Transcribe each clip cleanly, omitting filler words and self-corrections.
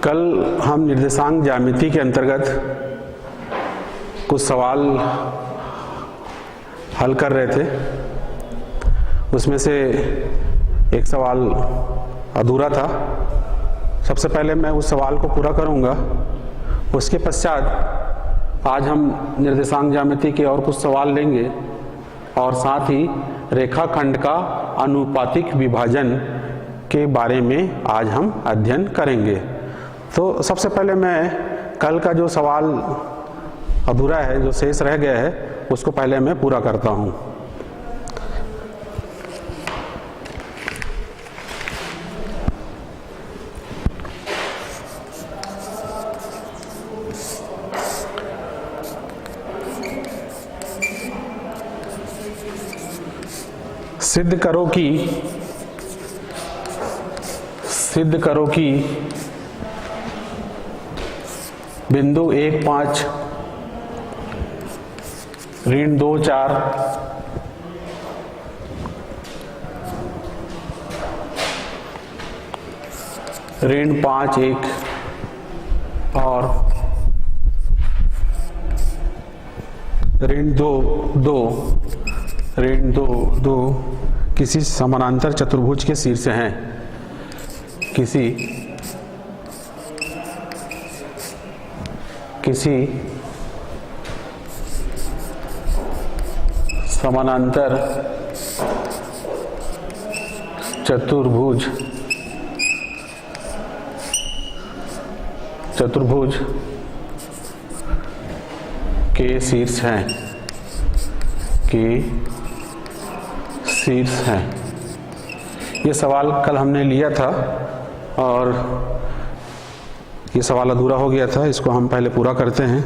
कल हम निर्देशांक ज्यामिति के अंतर्गत कुछ सवाल हल कर रहे थे। उसमें से एक सवाल अधूरा था। सबसे पहले मैं उस सवाल को पूरा करूंगा। उसके पश्चात आज हम निर्देशांक ज्यामिति के और कुछ सवाल लेंगे और साथ ही रेखाखंड का आनुपातिक विभाजन के बारे में आज हम अध्ययन करेंगे। तो सबसे पहले मैं कल का जो सवाल अधूरा है, जो शेष रह गया है, उसको पहले मैं पूरा करता हूँ। सिद्ध करो कि बिंदु 1, 5 ऋण 2, 4 ऋण 5, 1 और ऋण 2, 2 ऋण 2, 2 किसी समानांतर चतुर्भुज के शीर्ष हैं। किसी समानांतर चतुर्भुज के शीर्ष हैं। ये सवाल कल हमने लिया था और ये सवाल अधूरा हो गया था। इसको हम पहले पूरा करते हैं।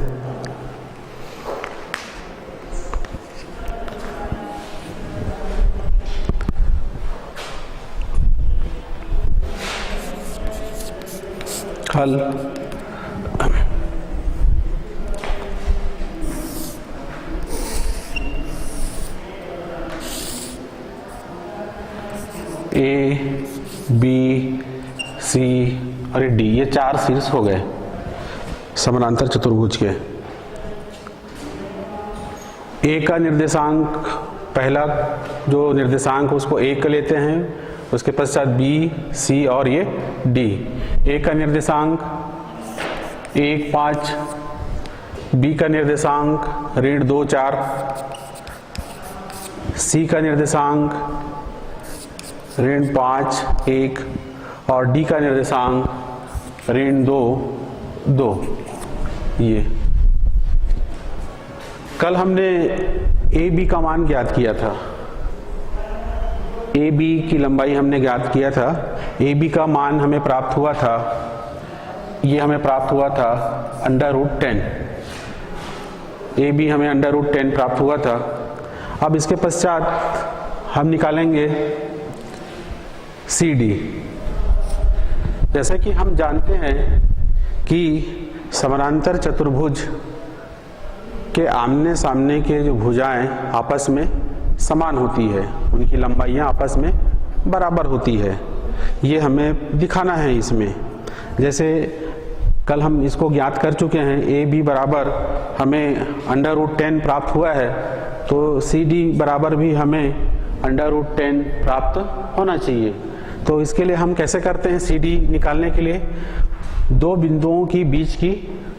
हल ए, बी, सी और डी, ये 4 शीर्ष हो गए समानांतर चतुर्भुज के। ए का निर्देशांक, पहला जो निर्देशांक उसको ए का लेते हैं, उसके पश्चात बी, सी और ये डी। ए का निर्देशांक 1, 5, बी का निर्देशांक ऋण 2, 4, सी का निर्देशांक ऋण 5, 1 और डी का निर्देशांक ऋण 2, 2। ये कल हमने ए बी का मान ज्ञात किया था। ए बी की लंबाई हमने ज्ञात किया था। ए बी का मान हमें प्राप्त हुआ था, ये हमें प्राप्त हुआ था √10। ए बी हमें √10 प्राप्त हुआ था। अब इसके पश्चात हम निकालेंगे सी डी। जैसे कि हम जानते हैं कि समानांतर चतुर्भुज के आमने सामने के जो भुजाएं आपस में समान होती है, उनकी लंबाइयां आपस में बराबर होती है। ये हमें दिखाना है इसमें। जैसे कल हम इसको ज्ञात कर चुके हैं, ए बी बराबर हमें √10 प्राप्त हुआ है, तो सी डी बराबर भी हमें √10 प्राप्त होना चाहिए। तो इसके लिए हम कैसे करते हैं? सी डी निकालने के लिए दो बिंदुओं की बीच की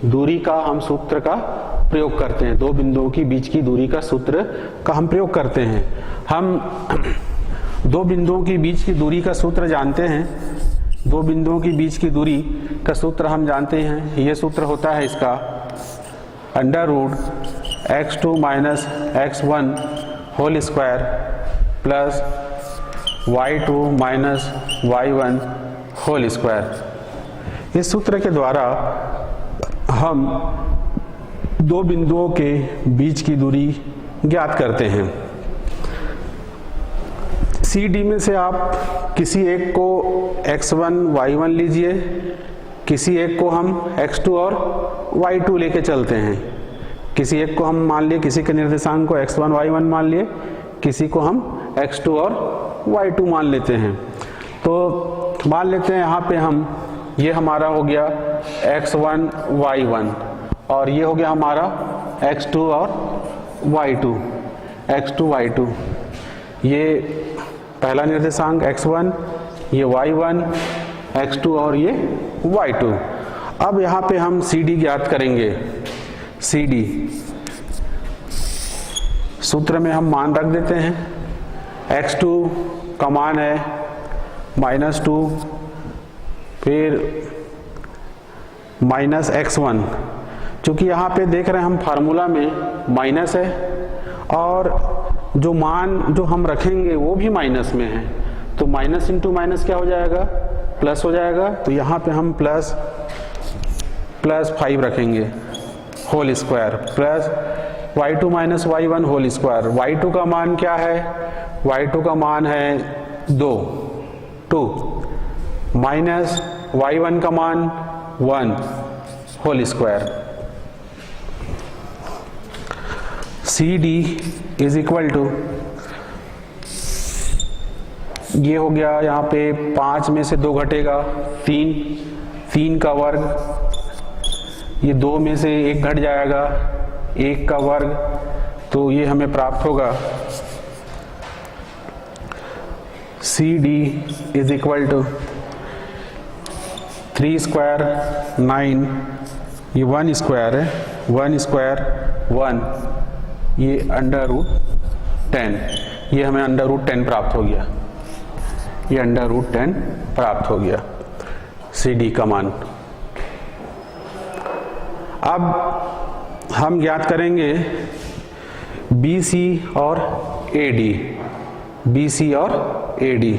दूरी का हम सूत्र का प्रयोग करते हैं। दो बिंदुओं की बीच की दूरी का सूत्र का हम प्रयोग करते हैं। हम दो बिंदुओं की बीच की दूरी का सूत्र जानते हैं। दो बिंदुओं की बीच की दूरी का सूत्र हम जानते हैं। ये सूत्र होता है इसका √x2 - x1 whole square plus y2 - y1 whole square. इस सूत्र के द्वारा हम दो बिंदुओं के बीच की दूरी ज्ञात करते हैं। सी डी में से आप किसी एक को x1 y1 लीजिए, किसी एक को हम x2 और y2 लेके चलते हैं। किसी एक को हम मान लिए, किसी के निर्देशांक को x1 y1 मान लिए, किसी को हम x2 और y2 मान लेते हैं। तो मान लेते हैं यहाँ पे हम ये हमारा हो गया x1 y1 और ये हो गया हमारा x2 और y2, x2 y2, ये पहला निर्देशांक x1, ये y1, x2 और ये y2। अब यहाँ पे हम CD ज्ञात करेंगे। CD सूत्र में हम मान रख देते हैं, x2 का मान है -2, फिर -x1, चूँकि यहाँ पे देख रहे हैं हम फार्मूला में माइनस है और जो मान जो हम रखेंगे वो भी माइनस में है, तो माइनस इंटू माइनस क्या हो जाएगा, प्लस हो जाएगा। तो यहाँ पे हम प्लस 5 रखेंगे whole square plus y2 minus y1 whole square. y2 का मान क्या है, y2 का मान है 2 माइनस y1 का मान 1 whole square. CD is equal to, ये हो गया यहाँ पे 5 में से 2 घटेगा 3 का वर्ग, ये 2 में से 1 घट जाएगा 1 का वर्ग, तो ये हमें प्राप्त होगा CD is equal to 3 square 9, ये 1 स्क्वायर है, 1 स्क्वायर 1, ये √10, ये हमें √10 प्राप्त हो गया, ये √10 प्राप्त हो गया CD का मान। अब हम ज्ञात करेंगे BC और AD, BC और AD।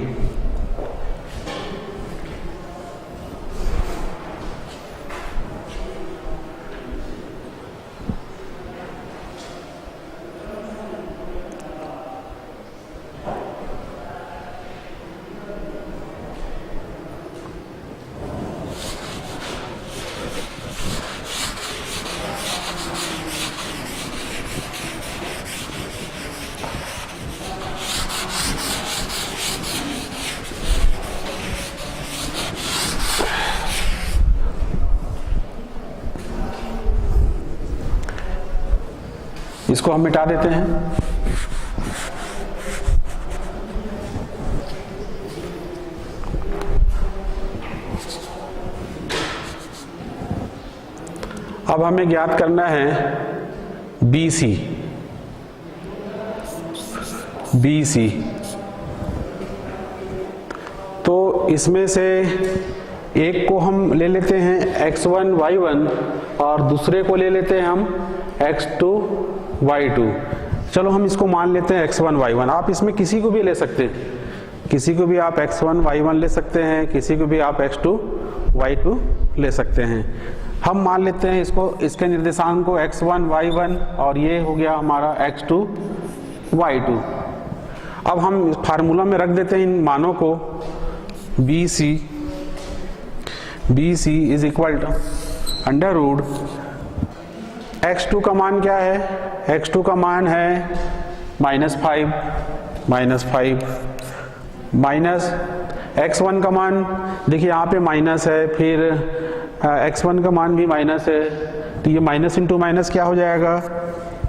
इसको हम मिटा देते हैं। अब हमें ज्ञात करना है BC। तो इसमें से एक को हम ले लेते हैं x1 y1 और दूसरे को ले लेते हैं हम x2 y2। चलो हम इसको मान लेते हैं x1 y1। आप इसमें किसी को भी ले सकते हैं, किसी को भी आप x1 y1 ले सकते हैं, किसी को भी आप x2 y2 ले सकते हैं। हम मान लेते हैं इसको, इसके निर्देशांक को x1 y1 और ये हो गया हमारा x2 y2। अब हम फार्मूला में रख देते हैं इन मानों को। BC is equal to under root x2 का मान क्या है, x2 का मान है -5 माइनस x1 का मान, देखिए यहाँ पे माइनस है, फिर x1 का मान भी माइनस है, तो ये माइनस इंटू माइनस क्या हो जाएगा,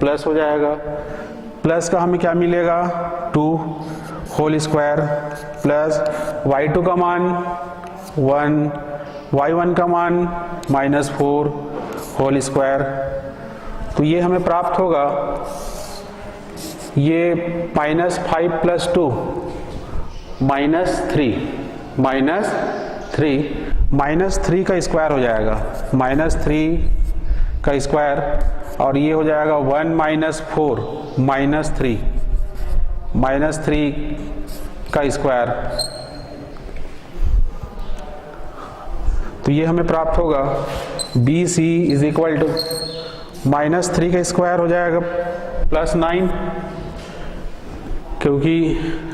प्लस हो जाएगा। प्लस का हमें क्या मिलेगा 2 होल स्क्वायर प्लस y2 का मान 1, y1 का मान -4 होल स्क्वायर। तो ये हमें प्राप्त होगा, ये -5 + 2 -3 का स्क्वायर हो जाएगा, -3 का स्क्वायर, और ये हो जाएगा 1 - 4 -3 का स्क्वायर। तो ये हमें प्राप्त होगा BC इज इक्वल टू -3 का स्क्वायर हो जाएगा +9, क्योंकि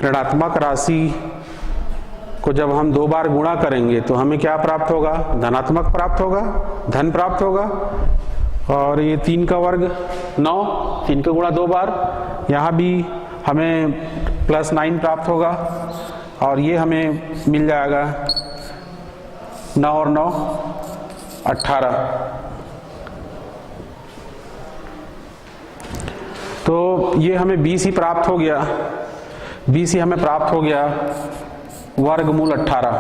ऋणात्मक राशि को जब हम 2 बार गुणा करेंगे तो हमें क्या प्राप्त होगा, धनात्मक प्राप्त होगा, धन प्राप्त होगा। और ये 3 का वर्ग 9, 3 का गुणा 2 बार, यहाँ भी हमें +9 प्राप्त होगा, और ये हमें मिल जाएगा 9 और 9 18। तो ये हमें BC प्राप्त हो गया, BC हमें प्राप्त हो गया वर्गमूल 18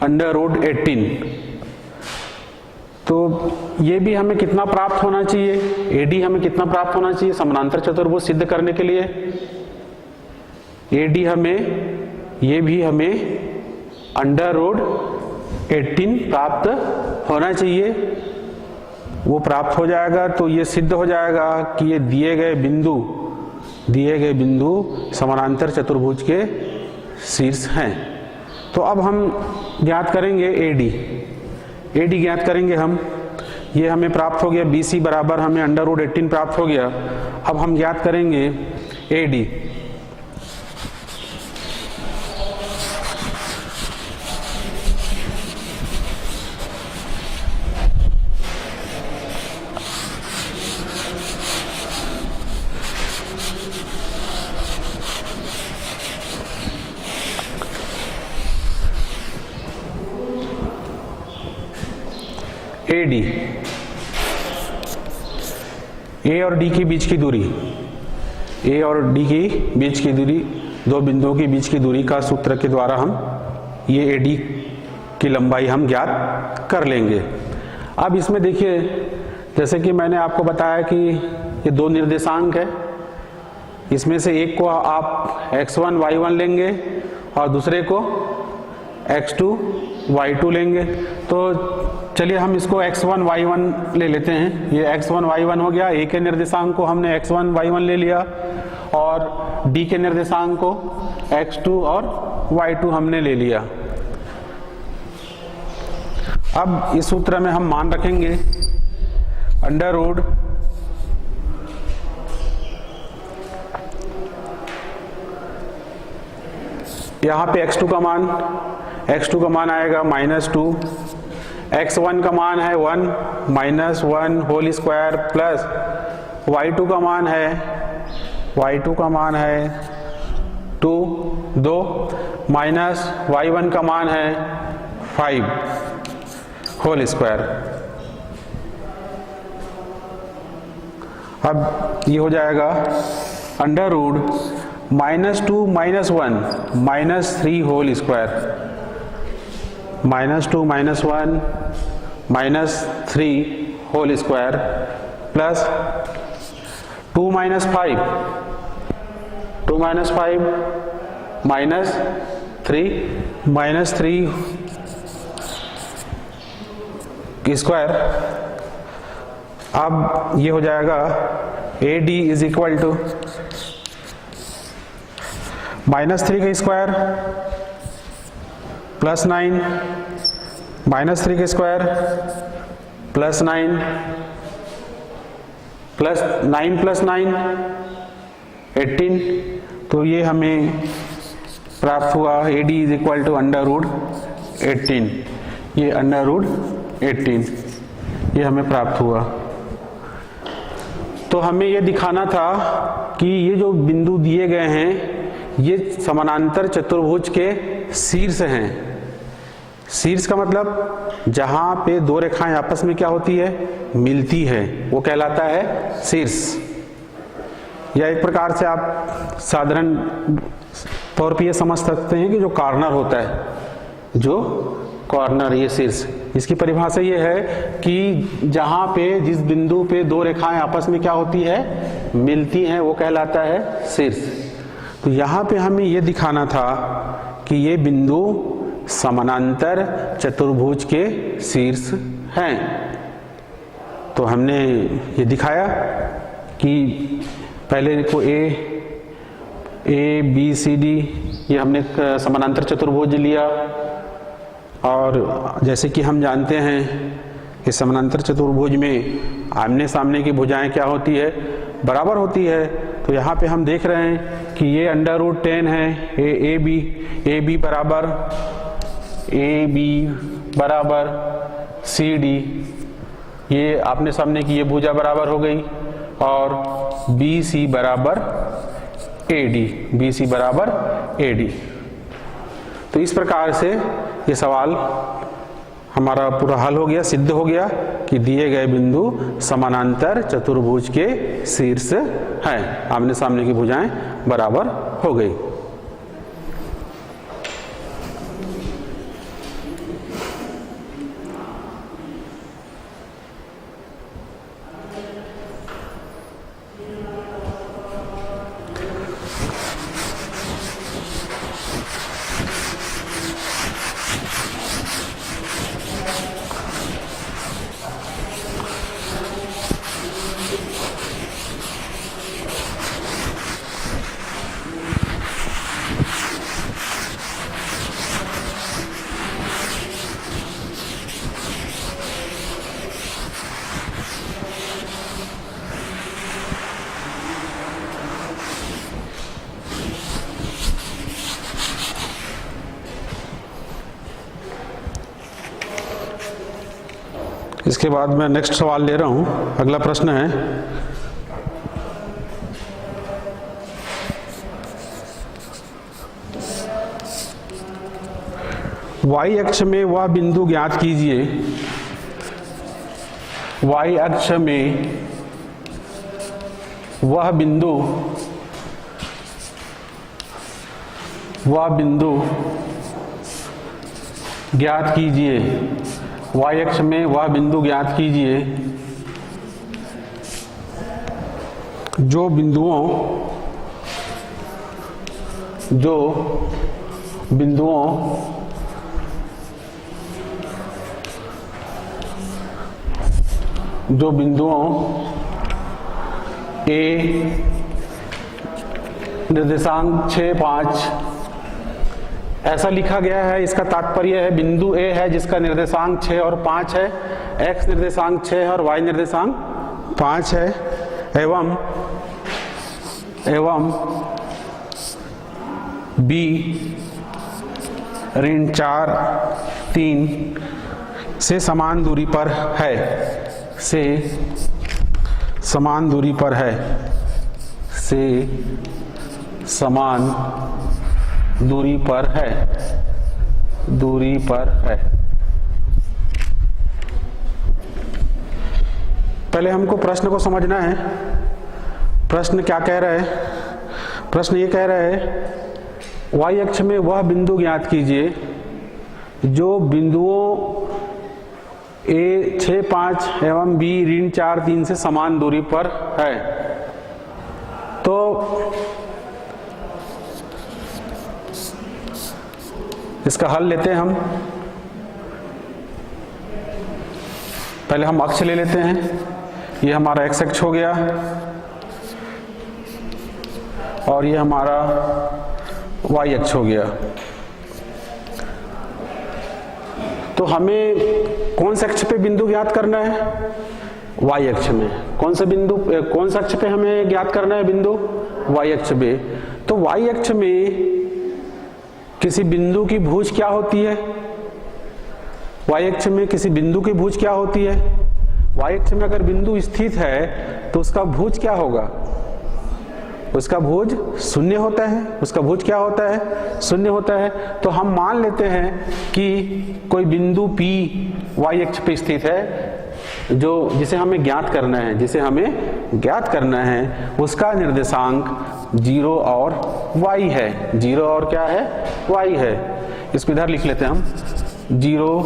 √18। तो ये भी हमें कितना प्राप्त होना चाहिए, AD हमें कितना प्राप्त होना चाहिए समानांतर चतुर्भुज सिद्ध करने के लिए। AD हमें, ये भी हमें √18 प्राप्त होना चाहिए। वो प्राप्त हो जाएगा तो ये सिद्ध हो जाएगा कि ये दिए गए बिंदु समानांतर चतुर्भुज के शीर्ष हैं। तो अब हम ज्ञात करेंगे AD ज्ञात करेंगे हम। ये हमें प्राप्त हो गया BC बराबर हमें √18 प्राप्त हो गया। अब हम ज्ञात करेंगे AD। AD, A और D के बीच की दूरी, A और D की बीच की दूरी, दो बिंदुओं के बीच की दूरी का सूत्र के द्वारा हम ये AD की लंबाई हम ज्ञात कर लेंगे। अब इसमें देखिए, जैसे कि मैंने आपको बताया कि ये दो निर्देशांक है, इसमें से एक को आप x1 y1 लेंगे और दूसरे को x2 y2 लेंगे। तो चलिए हम इसको x1 y1 ले लेते हैं। ये x1 y1 हो गया, a के निर्देशांक को हमने x1 y1 ले लिया और d के निर्देशांक को x2 और y2 हमने ले लिया। अब इस सूत्र में हम मान रखेंगे अंडर रूट यहाँ पे x2 का मान आएगा -2, x1 का मान है 1 -1 होल स्क्वायर प्लस y2 का मान है 2 माइनस y1 का मान है 5 होल स्क्वायर। अब ये हो जाएगा under root -2 - 1 -3 whole square, -2 - 1 -3 whole square plus 2 - 5 -3 square. अब ये हो जाएगा AD इज इक्वल टू -3 का स्क्वायर प्लस 9 -3 का स्क्वायर प्लस 9 प्लस 9 18। तो ये हमें प्राप्त हुआ AD is equal to under root 18। ये अंडर रूट 18 ये हमें प्राप्त हुआ। तो हमें ये दिखाना था कि ये जो बिंदु दिए गए हैं ये समानांतर चतुर्भुज के शीर्ष हैं। शीर्ष का मतलब जहां पे दो रेखाएं आपस में क्या होती है, मिलती है, वो कहलाता है शीर्ष। या एक प्रकार से आप साधारण तौर पे ये समझ सकते हैं कि जो कॉर्नर होता है, जो कॉर्नर, ये शीर्ष, इसकी परिभाषा ये है कि जहां पे जिस बिंदु पे दो रेखाएं आपस में क्या होती है, मिलती हैं, वो कहलाता है शीर्ष। तो यहाँ पे हमें ये दिखाना था कि ये बिंदु समानांतर चतुर्भुज के शीर्ष हैं। तो हमने ये दिखाया कि पहले को A B C D ये हमने समानांतर चतुर्भुज लिया, और जैसे कि हम जानते हैं कि समानांतर चतुर्भुज में आमने सामने की भुजाएं क्या होती है, बराबर होती है। तो यहाँ पे हम देख रहे हैं कि ये अंडर रूट 10 है, ए बी बराबर CD, ये आपने सामने की ये भुजा बराबर हो गई, और BC बराबर AD। तो इस प्रकार से ये सवाल हमारा पूरा हल हो गया, सिद्ध हो गया कि दिए गए बिंदु समानांतर चतुर्भुज के शीर्ष हैं, आमने सामने की भुजाएं बराबर हो गई। इसके बाद मैं नेक्स्ट सवाल ले रहा हूं। अगला प्रश्न है, y अक्ष में वह बिंदु ज्ञात कीजिए, y अक्ष में वह बिंदु ज्ञात कीजिए, y अक्ष में वह बिंदु ज्ञात कीजिए जो बिंदुओं A निर्देशांक 6, 5 ऐसा लिखा गया है। इसका तात्पर्य है बिंदु A है जिसका निर्देशांक 6 और 5 है, x निर्देशांक 6 है और y निर्देशांक 5 है, एवं B ऋण 4, 3 से समान दूरी पर है, समान दूरी पर है। पहले हमको प्रश्न को समझना है। प्रश्न क्या कह रहा है? प्रश्न ये कह रहा है y अक्ष में वह बिंदु ज्ञात कीजिए जो बिंदुओं A 6, 5 एवं B ऋण 4, 3 से समान दूरी पर है। तो इसका हल लेते हैं हम। पहले हम अक्ष ले लेते हैं। ये हमारा x अक्ष हो गया और ये हमारा y अक्ष हो गया। तो हमें कौन से अक्ष पे बिंदु ज्ञात करना है? y अक्ष में। कौन सा अक्ष पे हमें ज्ञात करना है बिंदु? y अक्ष पे। तो y अक्ष में किसी बिंदु की भुज क्या होती है? y अक्ष में किसी बिंदु की भुज क्या होती है? y अक्ष में अगर बिंदु स्थित है तो उसका भुज क्या होगा? उसका भुज शून्य होता है। उसका भुज क्या होता है? शून्य होता है। तो हम मान लेते हैं कि कोई बिंदु P y अक्ष पे स्थित है जिसे हमें ज्ञात करना है, उसका निर्देशांक 0 और y है। 0 और क्या है? y है। इसको इधर लिख लेते हैं हम, 0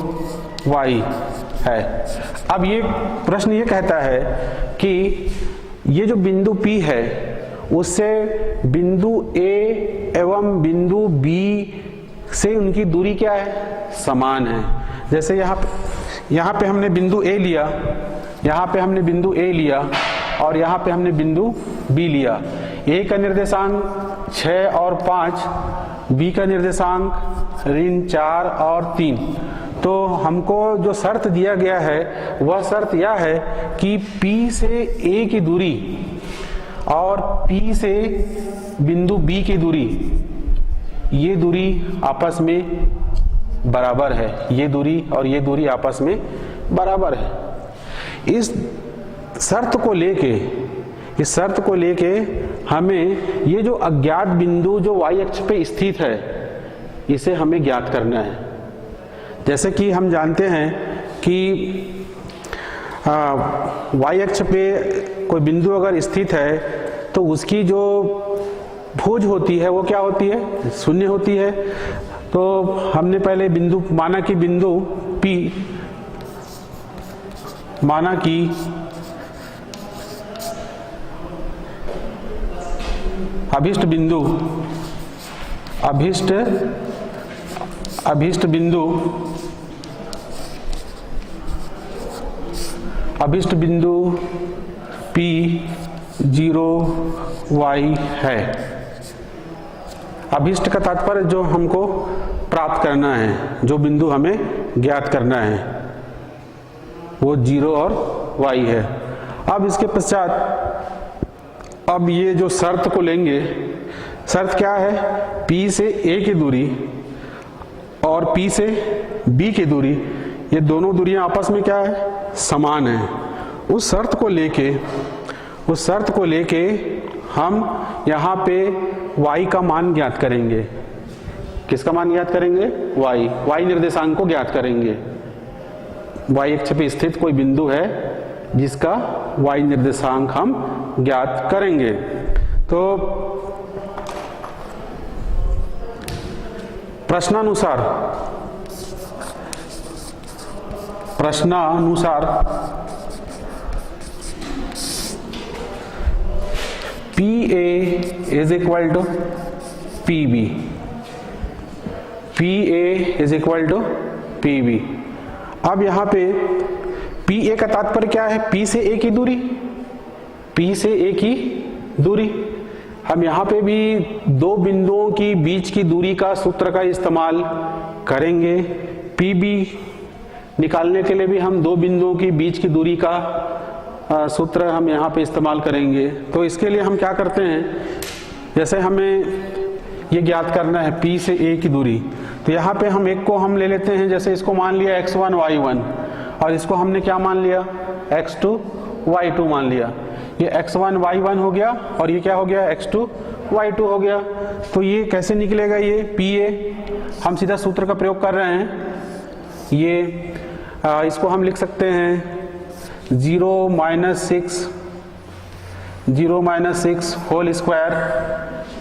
y है। अब ये प्रश्न ये कहता है कि ये जो बिंदु P है उससे बिंदु A एवं बिंदु B से उनकी दूरी क्या है? समान है। जैसे यहाँ पे हमने बिंदु A लिया, यहाँ पे हमने बिंदु A लिया और यहाँ पे हमने बिंदु B लिया। A का निर्देशांक 6 और 5, B का निर्देशांक ऋण 4 और 3। तो हमको जो शर्त दिया गया है वह शर्त यह है कि P से A की दूरी और P से बिंदु B की दूरी, ये दूरी आपस में बराबर है। ये दूरी और ये दूरी आपस में बराबर है। इस शर्त को लेके हमें ये जो अज्ञात बिंदु जो y अक्ष पे स्थित है इसे हमें ज्ञात करना है। जैसे कि हम जानते हैं कि y अक्ष पे कोई बिंदु अगर स्थित है तो उसकी जो भुज होती है वो क्या होती है, शून्य होती है। तो हमने पहले बिंदु माना कि बिंदु P, माना कि अभिष्ट बिंदु P 0 y है। अभिष्ट का तात्पर्य जो हमको प्राप्त करना है, जो बिंदु हमें ज्ञात करना है, वो 0 और y है। अब इसके पश्चात अब ये जो शर्त को लेंगे, शर्त क्या है, P से A की दूरी और P से B की दूरी, ये दोनों दूरियां आपस में क्या है, समान है। उस शर्त को लेके हम यहाँ पे y का मान ज्ञात करेंगे। किसका मान ज्ञात करेंगे, y निर्देशांक को ज्ञात करेंगे। y अक्ष पे स्थित कोई बिंदु है जिसका y निर्देशांक हम ज्ञात करेंगे। तो प्रश्नानुसार PA is equal to PB, PA is equal to PB। अब यहाँ पे PA का तात्पर्य क्या है, P से A की दूरी, P से A की दूरी। हम यहाँ पे भी दो बिंदुओं की बीच की दूरी का सूत्र का इस्तेमाल करेंगे। PB निकालने के लिए भी हम दो बिंदुओं की बीच की दूरी का सूत्र हम यहाँ पे इस्तेमाल करेंगे। तो इसके लिए हम क्या करते हैं, जैसे हमें ये ज्ञात करना है P से A की दूरी, तो यहाँ पे हम एक को हम ले लेते हैं, जैसे इसको मान लिया x1 y1 और इसको हमने क्या मान लिया, x2 y2 मान लिया। ये x1 y1 हो गया और ये क्या हो गया, x2 y2 हो गया। तो ये कैसे निकलेगा, ये PA हम सीधा सूत्र का प्रयोग कर रहे हैं। ये इसको हम लिख सकते हैं 0 - 6 होल स्क्वायर।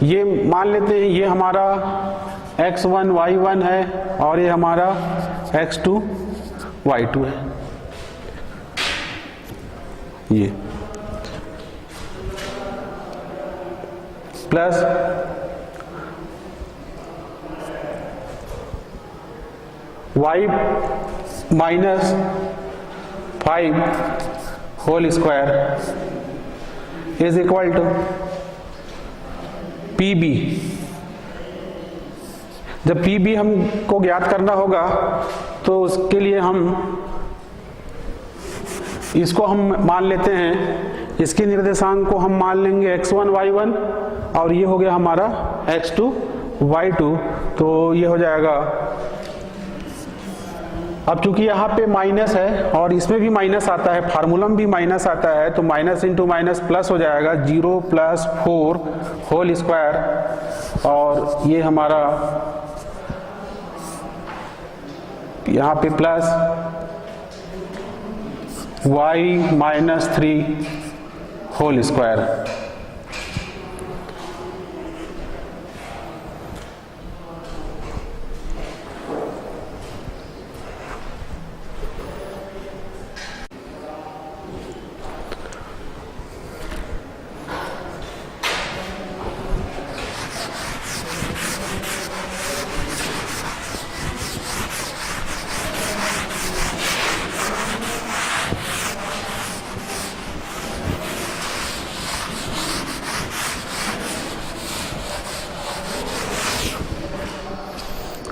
ये मान लेते हैं ये हमारा x1 y1 है और ये हमारा x2 y2 है। ये plus y - 5 whole square is equal to PB। जब PB हमको ज्ञात करना होगा तो उसके लिए हम इसको हम मान लेते हैं, इसके निर्देशांक को हम मान लेंगे x1 y1 और ये हो गया हमारा x2 y2। तो ये हो जाएगा, अब चूंकि यहाँ पे माइनस है और इसमें भी माइनस आता है, फार्मूला में भी माइनस आता है, तो माइनस इंटू माइनस प्लस हो जाएगा, 0 + 4 होल स्क्वायर। और ये हमारा यहाँ पे प्लस y - 3 होल स्क्वायर।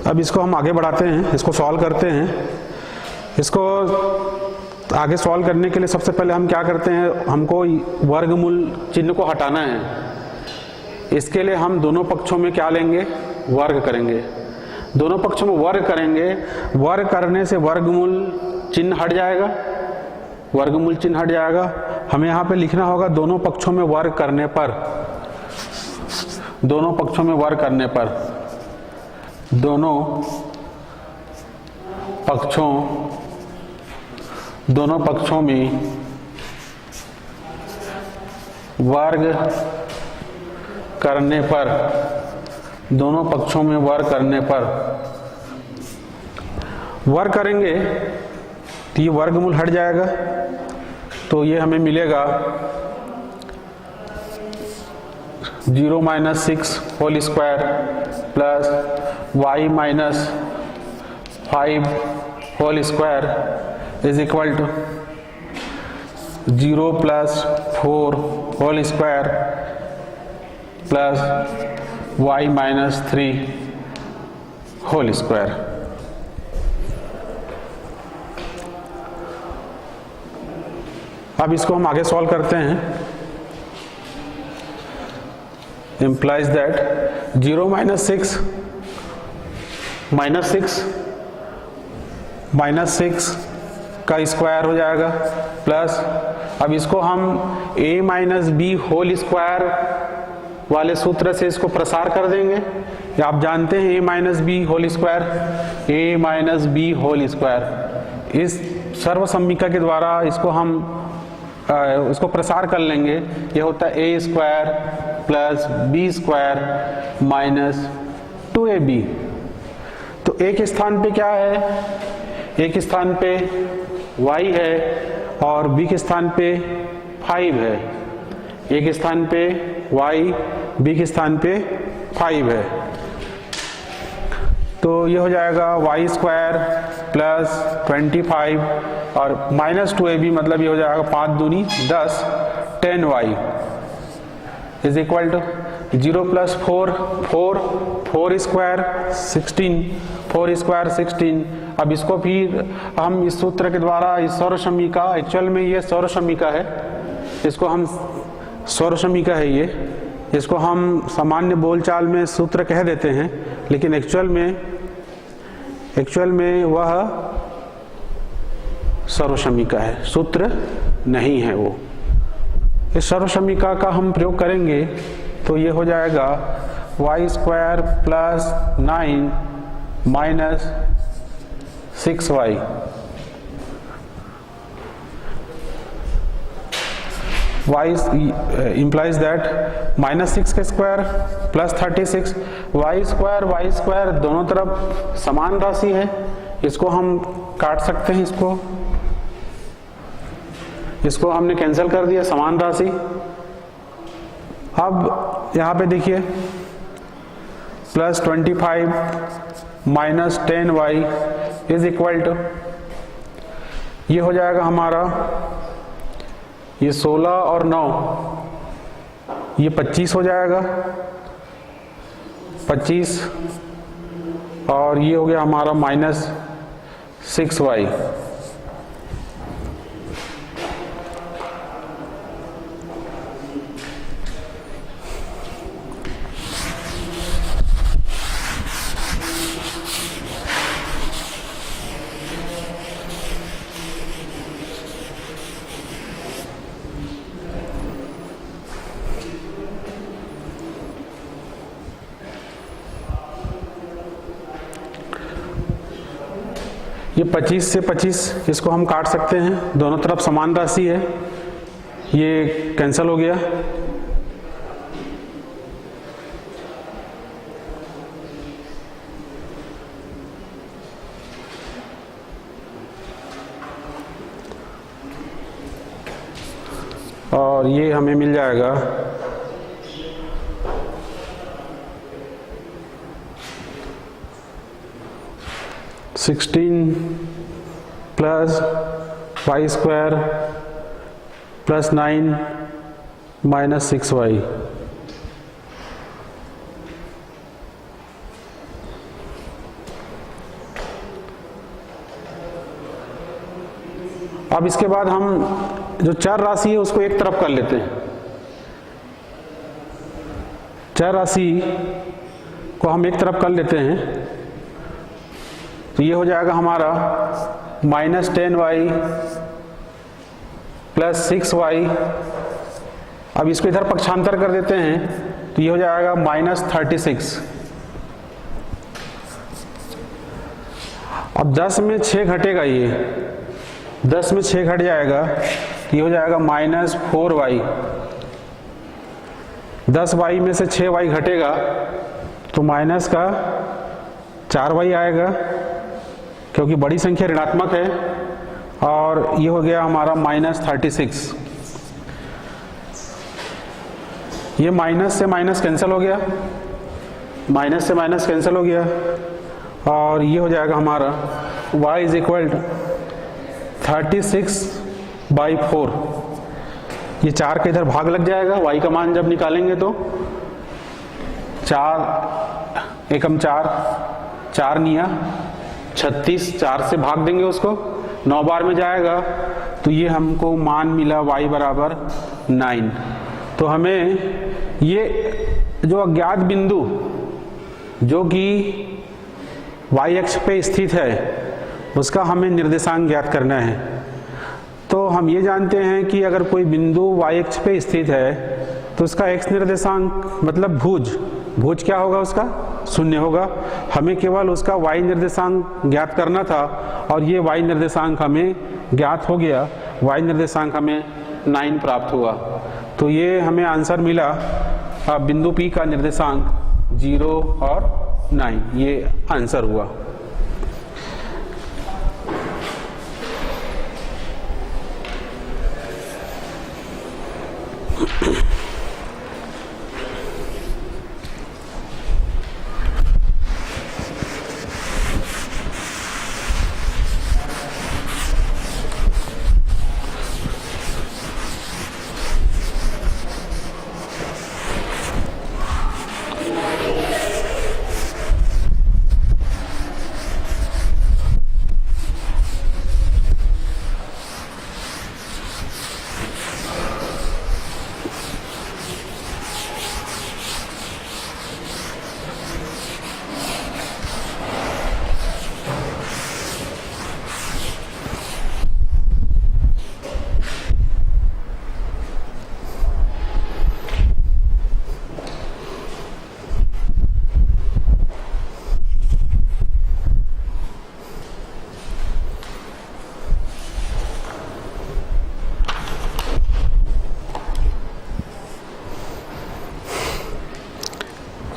अब इसको हम आगे बढ़ाते हैं, इसको सॉल्व करते हैं। इसको आगे सॉल्व करने के लिए सबसे पहले हम क्या करते हैं, हमको वर्गमूल चिन्ह को हटाना है। इसके लिए हम दोनों पक्षों में क्या लेंगे, वर्ग करेंगे। दोनों पक्षों में वर्ग करेंगे, वर्ग करने से वर्गमूल चिन्ह हट जाएगा, वर्गमूल चिन्ह हट जाएगा। हमें यहाँ पे लिखना होगा दोनों पक्षों में वर्ग करने पर, दोनों पक्षों में वर्ग करने पर, दोनों पक्षों में वर्ग करने पर, दोनों पक्षों में वर्ग करने पर, वर्ग करेंगे तो ये वर्गमूल हट जाएगा, तो ये हमें मिलेगा 0 - 6 whole square plus y - 5 whole square is equal to 0 + 4 whole square plus y - 3 whole square. अब इसको हम आगे सॉल्व करते हैं। implies that 0 - 6 का स्क्वायर हो जाएगा प्लस, अब इसको हम a - b होल स्क्वायर वाले सूत्र से इसको प्रसार कर देंगे। आप जानते हैं a - b whole square, a - b whole square, इस सर्व समीकरण के द्वारा इसको हम उसको प्रसार कर लेंगे। ये होता है a square plus b square minus 2ab। तो एक स्थान पे क्या है, एक स्थान पे y है और b के स्थान पे 5 है। एक स्थान पे y, b के स्थान पे 5 है, तो ये हो जाएगा y स्क्वायर प्लस 25 और माइनस 2ab, मतलब ये हो जाएगा 5 दूनी 10, 10y is equal to 0 + 4 square 16, 4 square 16। अब इसको फिर हम इस सूत्र के द्वारा, इस सौर समीकरण, एक्चुअल में ये सौर समीकरण है, इसको हम सौर समीकरण है ये, इसको हम सामान्य बोलचाल में सूत्र कह देते हैं, लेकिन एक्चुअल में वह सौर समीकरण है, सूत्र नहीं है वो। इस सौर समीकरण का हम प्रयोग करेंगे तो ये हो जाएगा y square plus 9 minus 6y implies that -6 का स्क्वायर प्लस 36, y स्क्वायर दोनों तरफ समान राशि है, इसको हम काट सकते हैं, इसको हमने कैंसिल कर दिया, समान राशि। अब यहाँ पे देखिए plus 25 minus 10y is equal to, ये हो जाएगा हमारा, ये 16 और 9 ये 25 हो जाएगा, 25 और ये हो गया हमारा माइनस 6y। ये 25 से 25 इसको हम काट सकते हैं, दोनों तरफ समान राशि है, ये कैंसिल हो गया। और ये हमें मिल जाएगा 16 plus y square plus 9 minus 6y। अब इसके बाद हम जो चर राशि है उसको एक तरफ कर लेते हैं। चर राशि को हम एक तरफ कर लेते हैं, तो ये हो जाएगा हमारा माइनस 10y प्लस 6y। अब इसको इधर पक्षांतर कर देते हैं तो ये हो जाएगा माइनस 36। अब 10 में 6 घटेगा, ये 10 में 6 घट जाएगा, ये हो जाएगा -4y। 10y में से 6y घटेगा तो माइनस का 4y आएगा, क्योंकि बड़ी संख्या ऋणात्मक है। और ये हो गया हमारा -36। ये माइनस से माइनस कैंसिल हो गया, माइनस से माइनस कैंसिल हो गया, और ये हो जाएगा हमारा y इज इक्वल टू 36/4। ये 4 के इधर भाग लग जाएगा, y का मान जब निकालेंगे तो 4 एकम 4, 4 निया 36, 4 से भाग देंगे उसको, 9 बार में जाएगा तो ये हमको मान मिला y बराबर 9। तो हमें ये जो अज्ञात बिंदु जो कि y अक्ष पे स्थित है उसका हमें निर्देशांक ज्ञात करना है। तो हम ये जानते हैं कि अगर कोई बिंदु y अक्ष पे स्थित है तो उसका x निर्देशांक मतलब भुज क्या होगा, उसका 0 होगा। हमें केवल उसका y निर्देशांक ज्ञात करना था और ये y निर्देशांक हमें ज्ञात हो गया, y निर्देशांक हमें 9 प्राप्त हुआ। तो ये हमें आंसर मिला, बिंदु P का निर्देशांक 0 और 9, ये आंसर हुआ।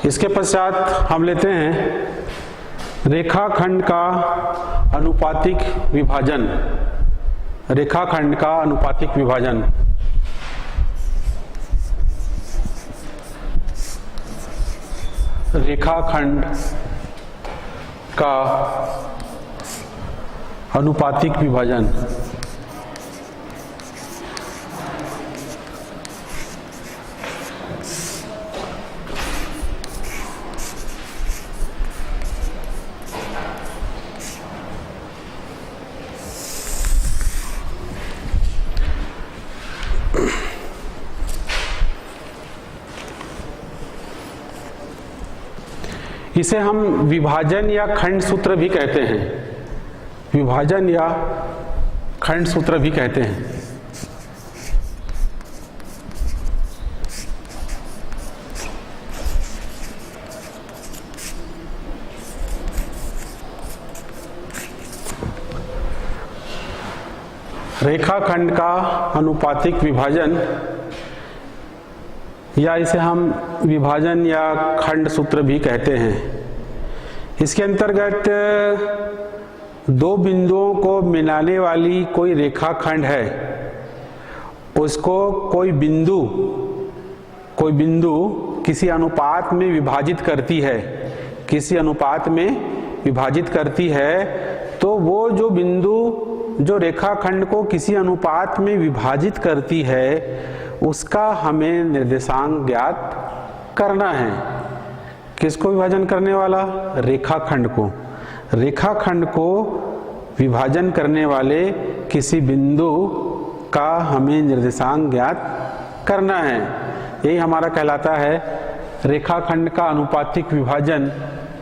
इसके पश्चात हम लेते हैं रेखाखंड का अनुपातिक विभाजन। रेखाखंड का अनुपातिक विभाजन। रेखाखंड का अनुपातिक विभाजन। इसे हम विभाजन या खंड सूत्र भी कहते हैं। विभाजन या खंड सूत्र भी कहते हैं। रेखाखंड का अनुपातिक विभाजन या इसे हम विभाजन या खंड सूत्र भी कहते हैं। इसके अंतर्गत दो बिंदुओं को मिलाने वाली कोई रेखाखंड है, उसको कोई बिंदु किसी अनुपात में विभाजित करती है, किसी अनुपात में विभाजित करती है, तो वो जो बिंदु जो रेखाखंड को किसी अनुपात में विभाजित करती है उसका हमें निर्देशांक ज्ञात करना है। किसको विभाजन करने वाला? रेखाखंड को। रेखाखंड को विभाजन करने वाले किसी बिंदु का हमें निर्देशांक ज्ञात करना है। यही हमारा कहलाता है रेखाखंड का अनुपातिक विभाजन,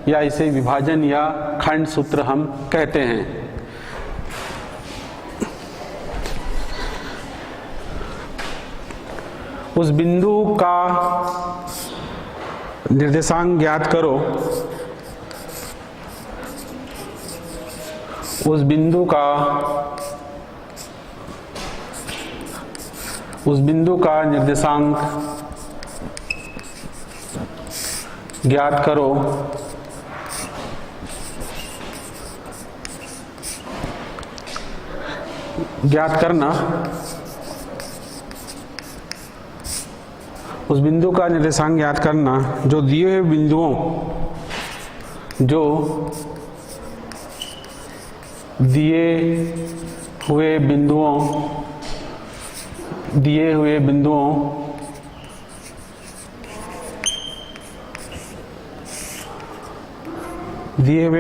या इसे विभाजन या खंड सूत्र हम कहते हैं। उस बिंदु का निर्देशांक ज्ञात करो उस बिंदु का निर्देशांक ज्ञात करो ज्ञात करना उस बिंदु का निर्देशांक ज्ञात करना जो दिए हुए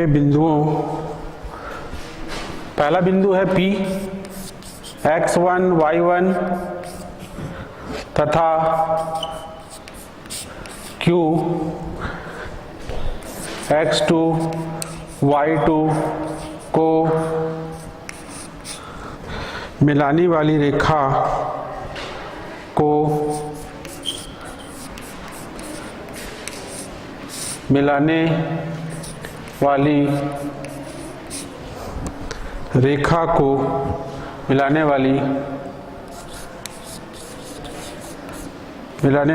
बिंदुओं पहला बिंदु है P x1 y1 तथा Q x2 y2 को मिलाने वाली रेखा को मिलाने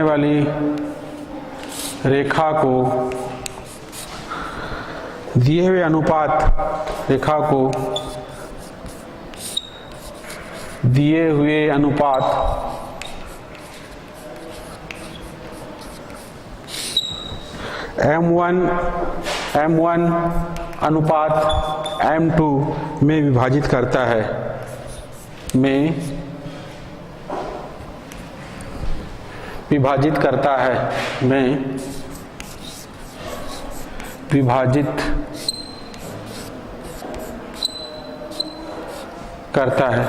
वाली रेखा को दिए हुए अनुपात M1 अनुपात M2 में विभाजित करता है विभाजित करता है।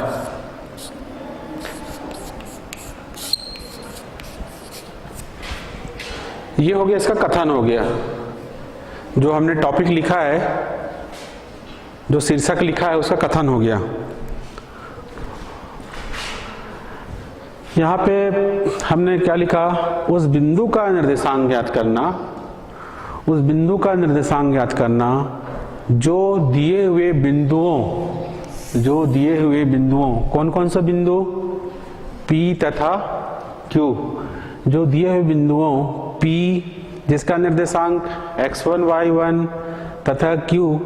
ये हो गया, इसका कथन हो गया। जो हमने टॉपिक लिखा है, जो शीर्षक लिखा है, उसका कथन हो गया। यहाँ पे हमने क्या लिखा, उस बिंदु का निर्देशांक ज्ञात करना जो दिए हुए बिंदुओं कौन कौन सा बिंदु, P तथा Q, जो दिए हुए बिंदुओं P जिसका निर्देशांक x1 y1 तथा Q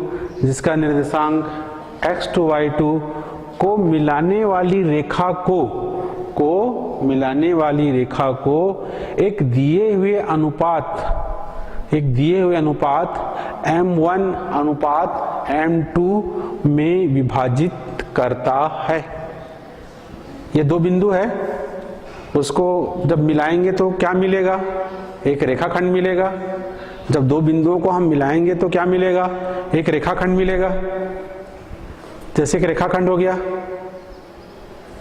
जिसका निर्देशांक x2 y2 को मिलाने वाली रेखा को एक दिए हुए अनुपात M1 अनुपात M2 में विभाजित करता है। ये दो बिंदु है, उसको जब मिलाएंगे तो क्या मिलेगा, एक रेखाखंड मिलेगा। जब दो बिंदुओं को हम मिलाएंगे तो क्या मिलेगा, एक रेखाखंड मिलेगा। जैसे एक रेखाखंड हो गया,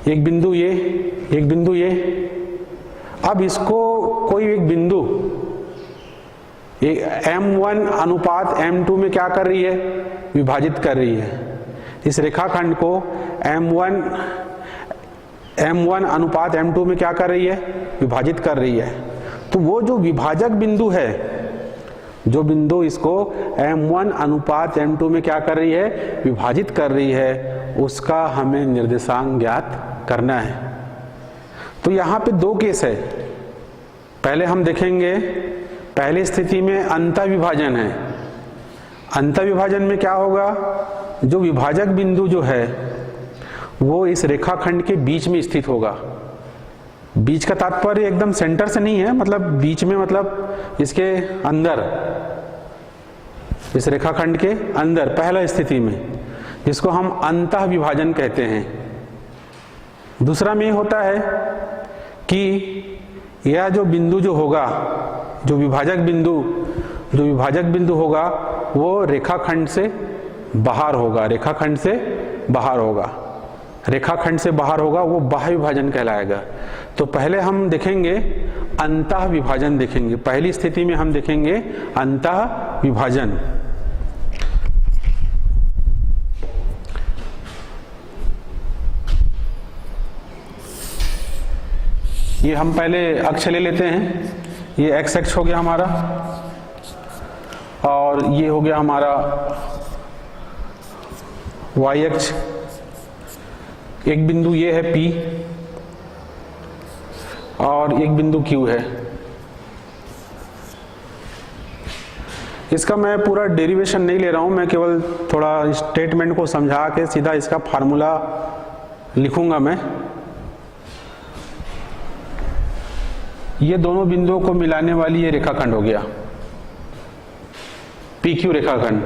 एक बिंदु ये। अब इसको कोई एक बिंदु M1 अनुपात M2 में क्या कर रही है, विभाजित कर रही है। इस रेखाखंड को M1 अनुपात M2 में क्या कर रही है, विभाजित कर रही है। तो वो जो विभाजक बिंदु है, जो बिंदु इसको M1 अनुपात M2 में क्या कर रही है, विभाजित कर रही है, उसका हमें निर्देशांक ज्ञात करना है। तो यहाँ पे दो केस है। पहले हम देखेंगे, पहली स्थिति में अंतःविभाजन है। अंतःविभाजन में क्या होगा, जो विभाजक बिंदु जो है वो इस रेखाखंड के बीच में स्थित होगा। बीच का तात्पर्य एकदम सेंटर से नहीं है, मतलब बीच में, मतलब इसके अंदर, इस रेखाखंड के अंदर पहला स्थिति में, जिसको हम अंतःविभाजन कहते हैं। दूसरा में होता है कि यह जो बिंदु जो होगा, जो विभाजक बिंदु होगा वो रेखाखंड से बाहर होगा, वो बाह्य विभाजन कहलाएगा। तो पहले हम देखेंगे अंतःविभाजन देखेंगे। पहली स्थिति में हम देखेंगे अंतःविभाजन। ये हम पहले अक्ष ले लेते हैं। ये x अक्ष हो गया हमारा, और ये हो गया हमारा वाई अक्ष, एक बिंदु ये है P और एक बिंदु Q है। इसका मैं पूरा डेरिवेशन नहीं ले रहा हूं, मैं केवल थोड़ा स्टेटमेंट को समझा के सीधा इसका फार्मूला लिखूंगा मैं। ये दोनों बिंदुओं को मिलाने वाली ये रेखाखंड हो गया PQ रेखाखंड।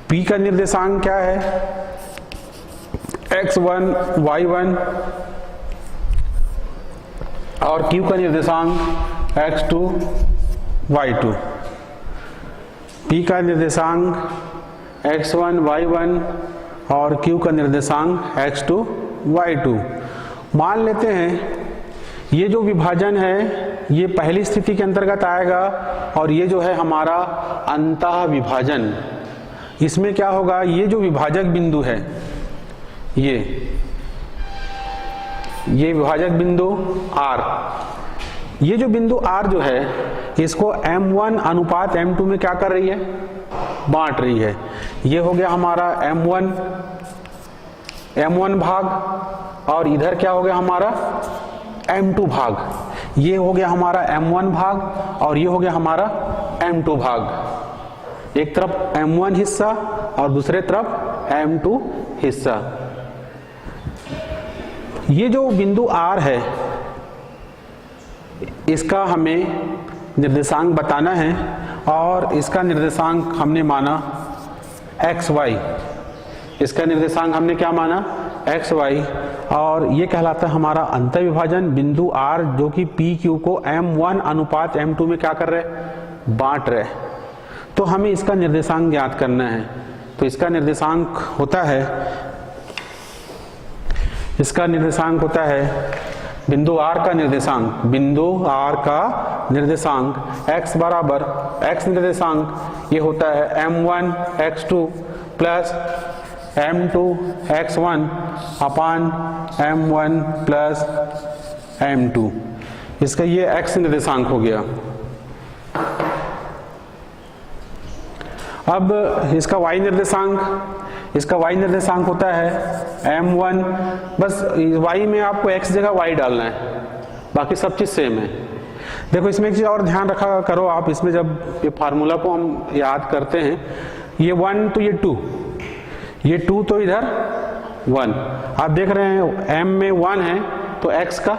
P का निर्देशांक क्या है? x1 y1 और Q का निर्देशांक x2 y2। P का निर्देशांक x1 y1 और Q का निर्देशांक x2 y2। मान लेते हैं ये जो विभाजन है ये पहली स्थिति के अंतर्गत आएगा और ये जो है हमारा अंतः विभाजन। इसमें क्या होगा, ये जो विभाजक बिंदु है ये विभाजक बिंदु R, ये जो बिंदु R जो है इसको M1 अनुपात M2 में क्या कर रही है, बांट रही है। ये हो गया हमारा M1 भाग और इधर क्या हो गया हमारा M2 भाग। ये हो गया हमारा M1 भाग और ये हो गया हमारा M2 भाग। एक तरफ M1 हिस्सा और दूसरे तरफ M2 हिस्सा। ये जो बिंदु R है इसका हमें निर्देशांक बताना है और इसका निर्देशांक हमने माना XY। इसका निर्देशांक हमने क्या माना, XY। और ये कहलाता है हमारा अंतः विभाजन। बिंदु R जो कि PQ को M1 अनुपात M2 में क्या कर रहे, बांट रहे। तो हमें इसका निर्देशांक ज्ञात करना है। तो इसका निर्देशांक होता है, बिंदु R का निर्देशांक x बराबर x निर्देशांक ये होता है M1 x2 plus M2 x1 अपान M1 प्लस M2। इसका ये x निर्देशांक हो गया। अब इसका y निर्देशांक होता है M1, बस y में आपको x जगह y डालना है, बाकी सब चीज सेम है। देखो इसमें एक चीज और ध्यान रखा करो आप, इसमें जब ये फार्मूला को हम याद करते हैं, ये 1 तो ये 2, ये 2 तो इधर 1। आप देख रहे हैं m में 1 है तो x का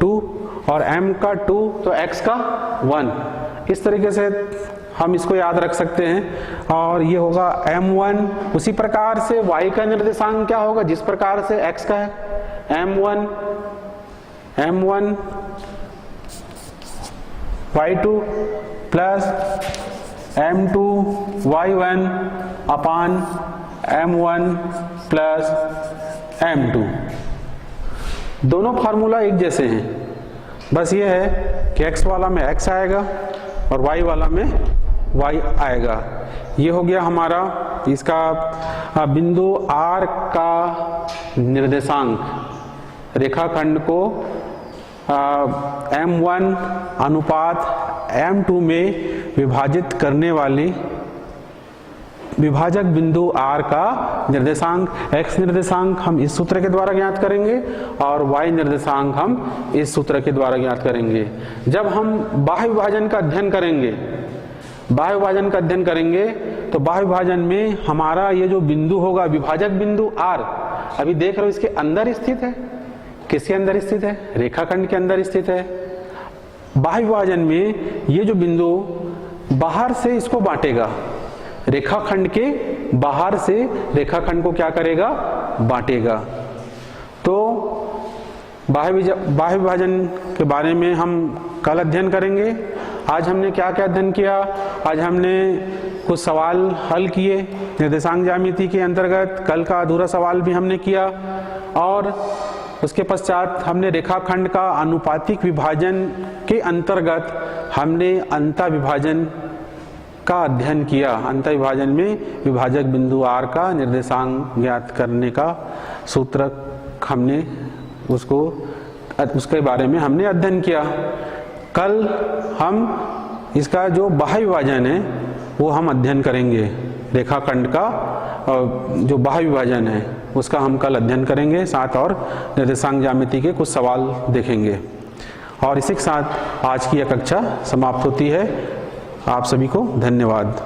2 और m का 2 तो x का 1। इस तरीके से हम इसको याद रख सकते हैं। और ये होगा M1। उसी प्रकार से y का निर्देशांक क्या होगा, जिस प्रकार से x का है M1 y2 plus M2 y1 अपान M1 प्लस M2। दोनों फार्मूला एक जैसे हैं, बस ये है कि x वाला में x आएगा और y वाला में y आएगा। ये हो गया हमारा इसका बिंदु R का निर्देशांक। रेखाखंड को M1 अनुपात M2 में विभाजित करने वाली विभाजक बिंदु R का निर्देशांक, x निर्देशांक हम इस सूत्र के द्वारा ज्ञात करेंगे और y निर्देशांक हम इस सूत्र के द्वारा ज्ञात करेंगे। जब हम बाह्य विभाजन का अध्ययन करेंगे तो बाह्य विभाजन में हमारा ये जो बिंदु होगा विभाजक बिंदु R, अभी देख रहे हो इसके अंदर स्थित है। किसके अंदर स्थित है, रेखाखंड के अंदर स्थित है। बाह्य विभाजन में ये जो बिंदु बाहर से इसको बांटेगा, रेखाखंड के बाहर से रेखाखंड को क्या करेगा, बांटेगा। तो बाह्य विभाजन के बारे में हम कल अध्ययन करेंगे। आज हमने क्या क्या अध्ययन किया, आज हमने कुछ सवाल हल किए निर्देशांक ज्यामिति के अंतर्गत, कल का अधूरा सवाल भी हमने किया और उसके पश्चात हमने रेखाखंड का अनुपातिक विभाजन के अंतर्गत हमने अंतः विभाजन का अध्ययन किया। अंतः विभाजन में विभाजक बिंदु R का निर्देशांक ज्ञात करने का सूत्र हमने उसके बारे में हमने अध्ययन किया। कल हम इसका जो बाह्य विभाजन है वो हम अध्ययन करेंगे। रेखाखंड का जो बाह्य विभाजन है उसका हम कल अध्ययन करेंगे, साथ और निर्देशांक ज्यामिति के कुछ सवाल देखेंगे। और इसी के साथ आज की यह कक्षा समाप्त होती है। आप सभी को धन्यवाद।